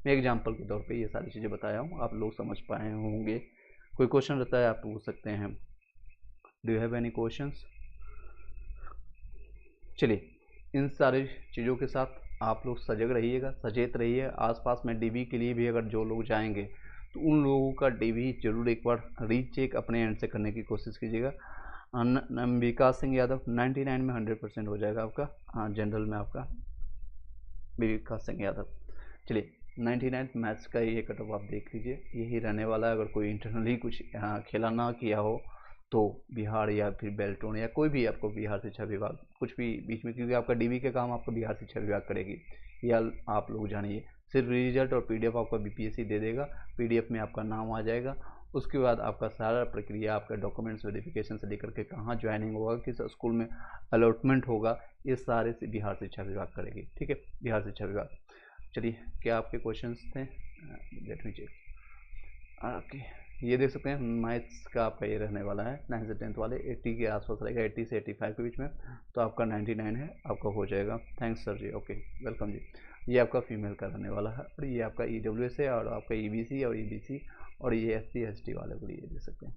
मैं एग्जाम्पल के तौर पे ये सारी चीज़ें बताया हूँ, आप लोग समझ पाए होंगे। कोई क्वेश्चन रहता है आप पूछ सकते हैं। Do you have any questions? चलिए, इन सारी चीज़ों के साथ आप लोग सजग रहिएगा, सचेत रहिए। आसपास में डीबी के लिए भी अगर जो लोग जाएंगे तो उन लोगों का डीबी जरूर एक बार रीचेक अपने एंड से करने की कोशिश कीजिएगा। विकास सिंह यादव 99 में 100% हो जाएगा आपका, जनरल में आपका विकास सिंह यादव। चलिए, 99 मैथ्स का ये कट ऑफ आप देख लीजिए, यही रहने वाला है। अगर कोई इंटरनली कुछ खेला ना किया हो तो बिहार या फिर बेल्टोन या कोई भी आपको बिहार शिक्षा विभाग कुछ भी बीच में, क्योंकि आपका डीबी का काम आपका बिहार शिक्षा विभाग करेगी, या आप लोग जानिए। सिर्फ रिजल्ट और पीडीएफ आपका बीपीएससी दे देगा, पीडीएफ में आपका नाम आ जाएगा। उसके बाद आपका सारा प्रक्रिया, आपका डॉक्यूमेंट्स वेरिफिकेशन से लेकर के कहाँ ज्वाइनिंग होगा, किस स्कूल में अलॉटमेंट होगा, ये सारे से बिहार शिक्षा विभाग करेगी। ठीक है, बिहार शिक्षा विभाग। चलिए, क्या आपके क्वेश्चंस थे? Let me check. ओके, ये देख सकते हैं मैथ्स का आपका ये रहने वाला है 9 से 10 वाले 80 के आसपास रहेगा, 80 से 85 के बीच में। तो आपका 99 है, आपका हो जाएगा। थैंक्स सर जी, ओके वेलकम जी। ये आपका फीमेल का रहने वाला है, और ये आपका EWS है, और आपका EBC और EBC, और ये SC ST वाले को लिए देख सकते हैं।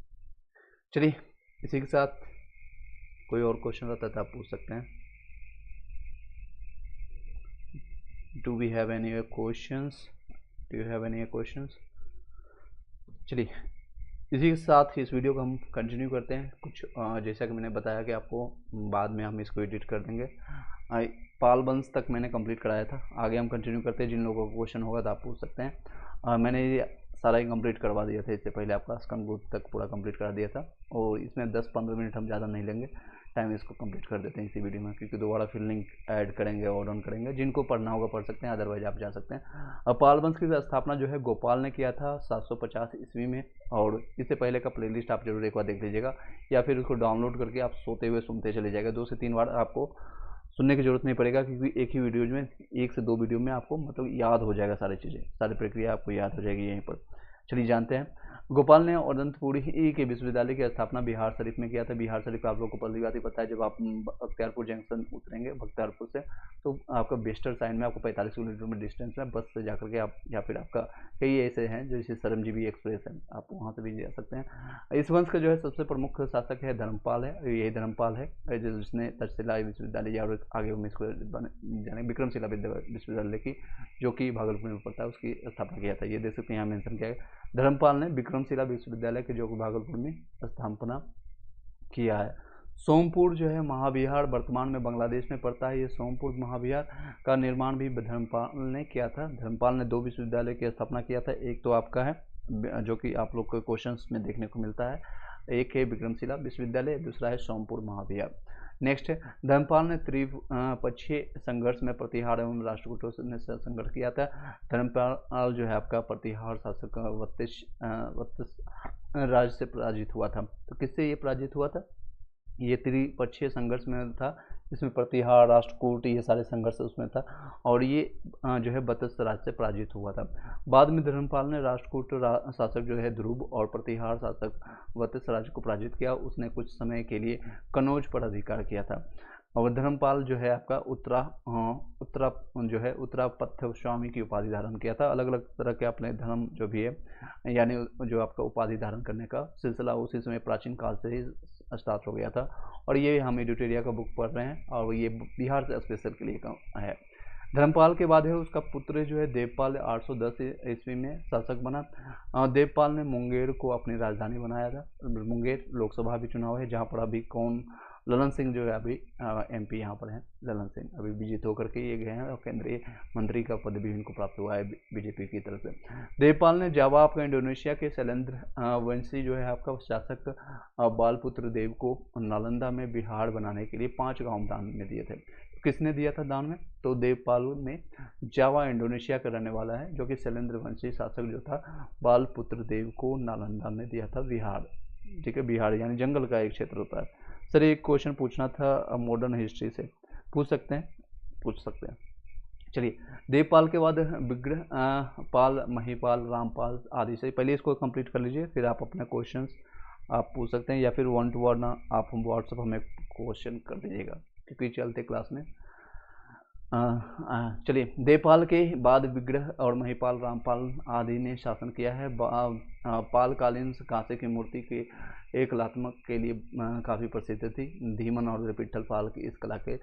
चलिए, इसी के साथ कोई और क्वेश्चन रहता है तो आप पूछ सकते हैं। Do we have any questions? Do you have any questions? चलिए, इसी के साथ ही इस वीडियो को हम कंटिन्यू करते हैं। कुछ जैसा कि मैंने बताया कि आपको बाद में हम इसको एडिट कर देंगे। पाल वंश तक मैंने कंप्लीट कराया था, आगे हम कंटिन्यू करते हैं। जिन लोगों को क्वेश्चन होगा तो आप पूछ सकते हैं। मैंने ये सारा ही कंप्लीट करवा दिया था, इससे पहले आपका स्कंदगुप्त तक पूरा कंप्लीट करा दिया था, और इसमें 10-15 मिनट हम ज़्यादा नहीं लेंगे टाइम, इसको कंप्लीट कर देते हैं इसी वीडियो में, क्योंकि दोबारा फिर लिंक ऐड करेंगे और ऑन करेंगे। जिनको पढ़ना होगा पढ़ सकते हैं, अदरवाइज आप जा सकते हैं। अब पाल वंश की स्थापना जो है गोपाल ने किया था 750 ईस्वी में, और इससे पहले का प्लेलिस्ट आप जरूर एक बार देख लीजिएगा, या फिर उसको डाउनलोड करके आप सोते हुए सुनते चले जाएगा। 2 से 3 बार आपको सुनने की जरूरत नहीं पड़ेगा, क्योंकि एक ही वीडियो में 1 से 2 वीडियो में आपको मतलब याद हो जाएगा सारी चीज़ें, सारी प्रक्रिया आपको याद हो जाएगी यहीं पर। चलिए जानते हैं। गोपाल ने अनंतपुरी के विश्वविद्यालय की स्थापना बिहार शरीफ में किया था। बिहार शरीफ आप लोग को पहली बात ही पता है, जब आप बख्तियारपुर जंक्शन उतरेंगे बख्तियारपुर से, तो आपका वेस्टर्न साइड में आपको 45 किलोमीटर में डिस्टेंस है, बस से जाकर के आप, या फिर आपका कई ऐसे हैं जैसे सरमजीवी एक्सप्रेस है, आप वहाँ से भी जा सकते हैं। इस वंश का जो है सबसे प्रमुख शासक है धर्मपाल है, यही धर्मपाल है जिसने तक्षशिला विश्वविद्यालय या आगे इसको जाने विक्रमशिला विश्वविद्यालय की, जो कि भागलपुर में पड़ता है, उसकी स्थापना किया था। ये देख सकते हैं यहाँ मेंशन किया है, धर्मपाल ने विक्रमशिला विश्वविद्यालय के जो भागलपुर में स्थापना किया है। सोमपुर जो है महाविहार वर्तमान में बांग्लादेश में पड़ता है। ये सोमपुर महाविहार का निर्माण भी धर्मपाल ने किया था। धर्मपाल ने 2 विश्वविद्यालय की स्थापना किया था। एक तो आपका है जो कि आप लोग को क्वेश्चंस में देखने को मिलता है, एक है विक्रमशिला विश्वविद्यालय, दूसरा है सोमपुर महाविहार। नेक्स्ट है, धर्मपाल ने त्रिपक्षीय संघर्ष में प्रतिहार एवं राष्ट्रकूटों से संघर्ष किया था। धर्मपाल जो है आपका प्रतिहार शासक वत्स राज्य से पराजित हुआ था। तो किससे ये पराजित हुआ था? ये त्रिपक्षीय संघर्ष में था, इसमें प्रतिहार, राष्ट्रकूट, ये सारे संघर्ष उसमें था, और ये जो है वत्स राज्य से पराजित हुआ था। बाद में धर्मपाल ने राष्ट्रकूट शासक जो है ध्रुव और प्रतिहार शासक वत्स राज्य को पराजित किया। उसने कुछ समय के लिए कनौज पर अधिकार किया था। और धर्मपाल जो है आपका उत्तरापथ स्वामी की उपाधि धारण किया था। अलग अलग तरह के अपने धर्म जो भी है, यानी जो आपका उपाधि धारण करने का सिलसिला उसी समय प्राचीन काल से ही स्टार्ट हो गया था। और ये हम एडिटोरिया का बुक पढ़ रहे हैं, और ये बिहार से स्पेशल के लिए है। धर्मपाल के बाद है उसका पुत्र जो है देवपाल, 810 ईस्वी में शासक बना। देवपाल ने मुंगेर को अपनी राजधानी बनाया था। मुंगेर लोकसभा भी चुनाव है, जहाँ पर अभी ललन सिंह जो है अभी MP यहाँ पर हैं। ललन सिंह अभी विजित होकर के ये गए हैं, और केंद्रीय मंत्री का पद भी इनको प्राप्त हुआ है बीजेपी की तरफ से। देवपाल ने जावा आपका इंडोनेशिया के शैलेंद्र वंशी जो है आपका शासक बालपुत्र देव को नालंदा में बिहार बनाने के लिए 5 गांव दान में दिए थे। किसने दिया था दान में? तो देवपाल ने जावा इंडोनेशिया का रहने वाला है, जो कि शैलेंद्र वंशी शासक जो था बालपुत्र देव को नालंदा में दिया था बिहार। ठीक है, बिहार यानी जंगल का एक क्षेत्र होता है। सर एक क्वेश्चन पूछना था मॉडर्न हिस्ट्री से, पूछ सकते हैं? पूछ सकते हैं। चलिए, देवपाल के बाद विग्रह पाल, महिपाल, रामपाल आदि से, पहले इसको कंप्लीट कर लीजिए, फिर आप अपने क्वेश्चंस आप पूछ सकते हैं, या फिर 1 to 1 आप व्हाट्सएप हमें क्वेश्चन कर दीजिएगा, क्योंकि चलते क्लास में चलिए, देवपाल के बाद विग्रह और महिपाल रामपाल आदि ने शासन किया है। पालकालीन कांसे की मूर्ति के एक कलात्मक के लिए काफ़ी प्रसिद्ध थी। धीमन और विठल पाल की इस कला के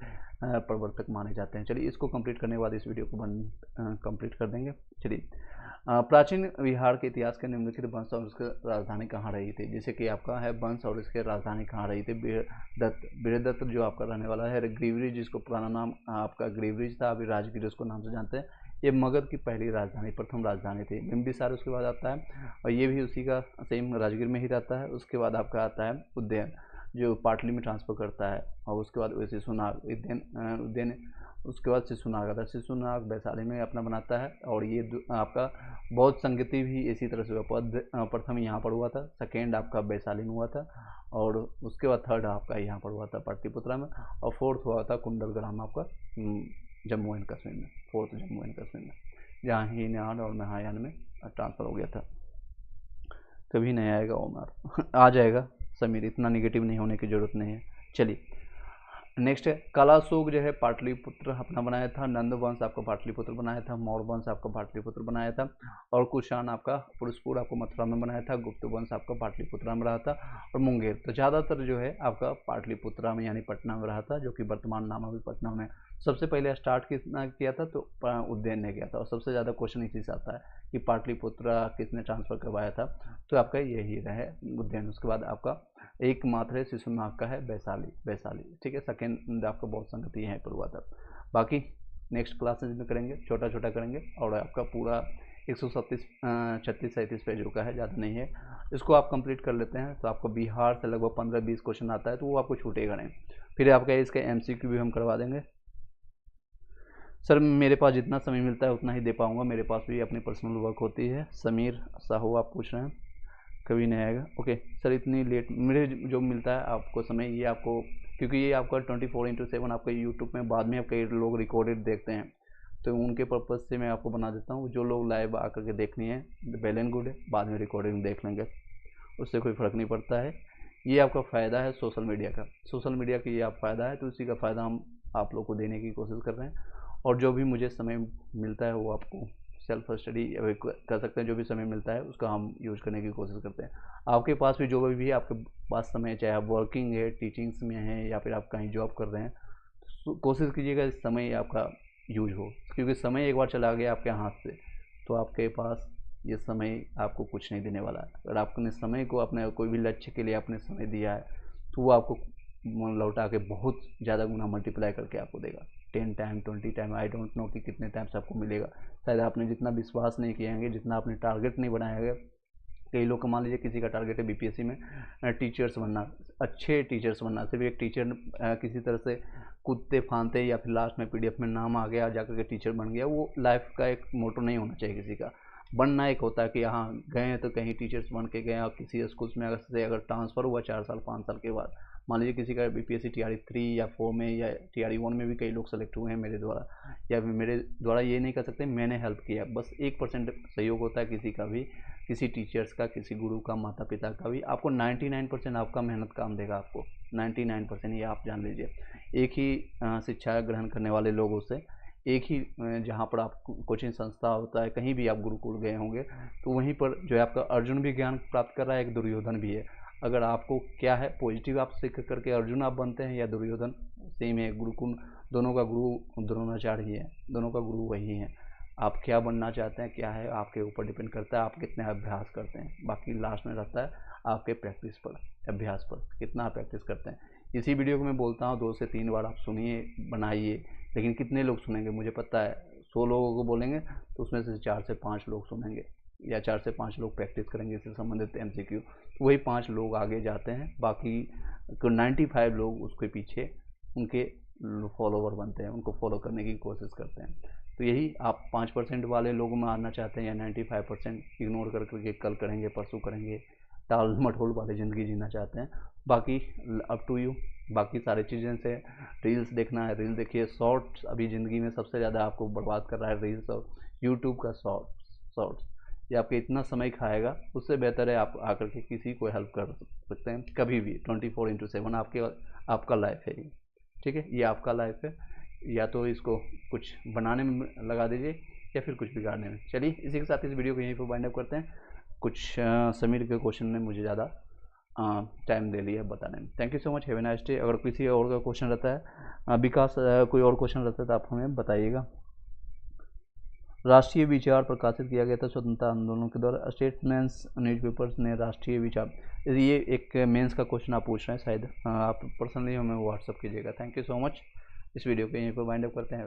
प्रवर्तक माने जाते हैं। चलिए, इसको कंप्लीट करने के बाद इस वीडियो को कंप्लीट कर देंगे। चलिए, प्राचीन बिहार के इतिहास के निम्नलिखित वंश और उसकी राजधानी कहाँ रही थी। जैसे कि आपका है वंश और इसके राजधानी कहाँ रही थी। बृहदत्त जो आपका रहने वाला है ग्रीवरी, जिसको पुराना नाम आपका ग्रीवरीज था, अभी राजगिरी उसको नाम से जानते हैं। ये मगध की पहली राजधानी, प्रथम राजधानी थी। बिंबिसार उसके बाद आता है और ये भी उसी का सेम राजगीर में ही रहता है। उसके बाद आपका आता है उज्जैन, जो पाटली में ट्रांसफर करता है। और उसके बाद वैसे शिशुनाग, उज्जैन उसके बाद शिशुनाग आता है। शिशुनाग वैशाली में अपना बनाता है। और ये आपका बौद्ध संगति भी इसी तरह से हुआ। प्रथम यहाँ पर हुआ था, सेकेंड आपका वैशाली में हुआ था, और उसके बाद थर्ड आपका यहाँ पर हुआ था पाटलिपुत्रा में, और फोर्थ हुआ था कुंडलग्राम आपका जम्मू एंड कश्मीर में। फोर्थ जम्मू एंड कश्मीर में, जहाँ हीनयान और महायान में ट्रांसफ़र हो गया था। कभी नहीं आएगा ओमर आ जाएगा समीर, इतना निगेटिव नहीं होने की ज़रूरत नहीं है। चलिए, नेक्स्ट है कलाशोक जो है पाटलिपुत्र अपना बनाया था। नंद वंश आपका पाटलिपुत्र बनाया था। मौर्य वंश आपका पाटलिपुत्र बनाया था। और कुषाण आपका पुरुषपुर आपको मथुरा में बनाया था। गुप्त वंश आपका पाटलिपुत्रा में रहा था। और मुंगेर तो ज़्यादातर जो है आपका पाटलिपुत्रा में यानी पटना में रहा था, जो कि वर्तमान नाम अभी पटना में। सबसे पहले स्टार्ट किसने किया था, तो उज्जैन ने किया था। और सबसे ज़्यादा क्वेश्चन इसी से आता है कि पाटलिपुत्रा किसने ट्रांसफ़र करवाया था, तो आपका यही रहे उज्जैन। उसके बाद आपका एकमात्र है शिशुनाग का है वैशाली। ठीक है, सेकेंड आपका बौद्ध संगति यहीं पर हुआ था। बाकी नेक्स्ट क्लासेज में करेंगे, छोटा छोटा करेंगे। और आपका पूरा 136 पेजों का है, ज़्यादा नहीं है। इसको आप कंप्लीट कर लेते हैं तो आपको बिहार से लगभग 15-20 क्वेश्चन आता है, तो वो आपको छूटेगा नहीं। फिर आपका इसके MCQ भी हम करवा देंगे। सर मेरे पास जितना समय मिलता है उतना ही दे पाऊँगा, मेरे पास भी अपनी पर्सनल वर्क होती है। समीर साहू आप पूछ रहे हैं, कभी नहीं आएगा। ओके सर, इतनी लेट मेरे जो मिलता है आपको समय, ये आपको क्योंकि ये आपका 24/7 आपका यूट्यूब में बाद में आपके लोग रिकॉर्डेड देखते हैं, तो उनके पर्पज़ से मैं आपको बना देता हूँ। जो लोग लाइव आकर के देखनी है वेल एंड गुड है, बाद में रिकॉर्डिंग देख लेंगे, उससे कोई फ़र्क नहीं पड़ता है। ये आपका फ़ायदा है सोशल मीडिया का ये आप फ़ायदा है, तो इसी का फ़ायदा हम आप लोग को देने की कोशिश कर रहे हैं। और जो भी मुझे समय मिलता है वो आपको सेल्फ स्टडी कर सकते हैं। जो भी समय मिलता है उसका हम यूज करने की कोशिश करते हैं। आपके पास भी जो भी आपके पास समय, चाहे आप वर्किंग है, टीचिंग्स में हैं, या फिर आप कहीं जॉब कर रहे हैं, तो कोशिश कीजिएगा इस समय आपका यूज हो। क्योंकि समय एक बार चला गया आपके हाथ से, तो आपके पास ये समय आपको कुछ नहीं देने वाला है। अगर आपने समय को अपने कोई भी लक्ष्य के लिए आपने समय दिया है, तो वो आपको लौटा के बहुत ज़्यादा गुना मल्टीप्लाई करके आपको देगा। 10 time 20 time, I don't know कि कितने टाइम से आपको मिलेगा। शायद आपने जितना विश्वास नहीं किए होंगे, जितना आपने टारगेट नहीं बनाया है। कई लोग का मान लीजिए किसी का टारगेट है BPSC में टीचर्स बनना, अच्छे टीचर्स बनना। सिर्फ एक टीचर किसी तरह से कूदते फांदते या फिर लास्ट में PDF में नाम आ गया, जाकर के टीचर बन गया, वो लाइफ का एक मोटो नहीं होना चाहिए किसी का। बनना एक होता है कि यहाँ गए हैं तो कहीं टीचर्स बन के गए, और किसी स्कूल में अगर ट्रांसफ़र हुआ 4 साल 5 साल के बाद, मान लीजिए किसी का BPSC TRE 3 या 4 में या TRE 1 में भी कई लोग सेलेक्ट हुए हैं मेरे द्वारा, या मेरे द्वारा ये नहीं कर सकते, मैंने हेल्प किया। बस 1% सहयोग होता है किसी का भी, किसी टीचर्स का, किसी गुरु का, माता पिता का भी। आपको 99% आपका मेहनत काम देगा। आपको 99% ये आप जान लीजिए। एक ही शिक्षा ग्रहण करने वाले लोगों से, एक ही जहाँ पर आप कोचिंग संस्था होता है, कहीं भी आप गुरुकुल गए होंगे, तो वहीं पर जो है आपका अर्जुन भी ज्ञान प्राप्त कर रहा है, एक दुर्योधन भी है। अगर आपको क्या है पॉजिटिव आप सीख करके अर्जुन आप बनते हैं या दुर्योधन, सेम है। गुरुकुल दोनों का गुरु द्रोणाचार्य ही है, दोनों का गुरु वही है। आप क्या बनना चाहते हैं, क्या है, आपके ऊपर डिपेंड करता है आप कितने अभ्यास करते हैं। बाकी लास्ट में रहता है आपके प्रैक्टिस पर, अभ्यास पर, कितना आप प्रैक्टिस करते हैं। इसी वीडियो को मैं बोलता हूँ 2 से 3 बार आप सुनिए, बनाइए, लेकिन कितने लोग सुनेंगे मुझे पता है। 100 लोगों को बोलेंगे तो उसमें से 4 से 5 लोग सुनेंगे, या 4 से 5 लोग प्रैक्टिस करेंगे इससे संबंधित MCQ, तो वही 5 लोग आगे जाते हैं। बाकी 95 लोग उसके पीछे उनके फॉलोवर बनते हैं, उनको फॉलो करने की कोशिश करते हैं। तो यही आप 5% वाले लोगों में आना चाहते हैं, या 95% इग्नोर करके कल करेंगे परसों करेंगे, टाल मटोल वाली ज़िंदगी जीना चाहते हैं। बाकी अप टू यू। बाकी सारी चीज़ें से रील्स देखना है रील देखिए। शॉर्ट्स अभी ज़िंदगी में सबसे ज़्यादा आपको बर्बाद कर रहा है, रील्स और यूट्यूब का शॉर्ट्स। ये आपके इतना समय खाएगा, उससे बेहतर है आप आकर के किसी को हेल्प कर सकते हैं कभी भी। 24/7 आपका लाइफ है ये, ठीक है, ये आपका लाइफ है। या तो इसको कुछ बनाने में लगा दीजिए या फिर कुछ बिगाड़ने में। चलिए इसी के साथ इस वीडियो को यहीं पर वाइंड अप करते हैं। कुछ समीर के क्वेश्चन ने मुझे ज़्यादा टाइम दे लिया बताने में। Thank you so much, have a nice day. अगर किसी और का क्वेश्चन रहता है विकास, कोई और क्वेश्चन रहता है तो आप हमें बताइएगा। राष्ट्रीय विचार प्रकाशित किया गया था स्वतंत्रता आंदोलन के दौरान। स्टेट्समैन्स न्यूज़पेपर्स ने राष्ट्रीय विचार, ये एक मेंस का क्वेश्चन आप पूछ रहे हैं शायद, आप पर्सनली हमें व्हाट्सअप कीजिएगा। Thank you so much. इस वीडियो को यहीं पर वाइंड अप करते हैं।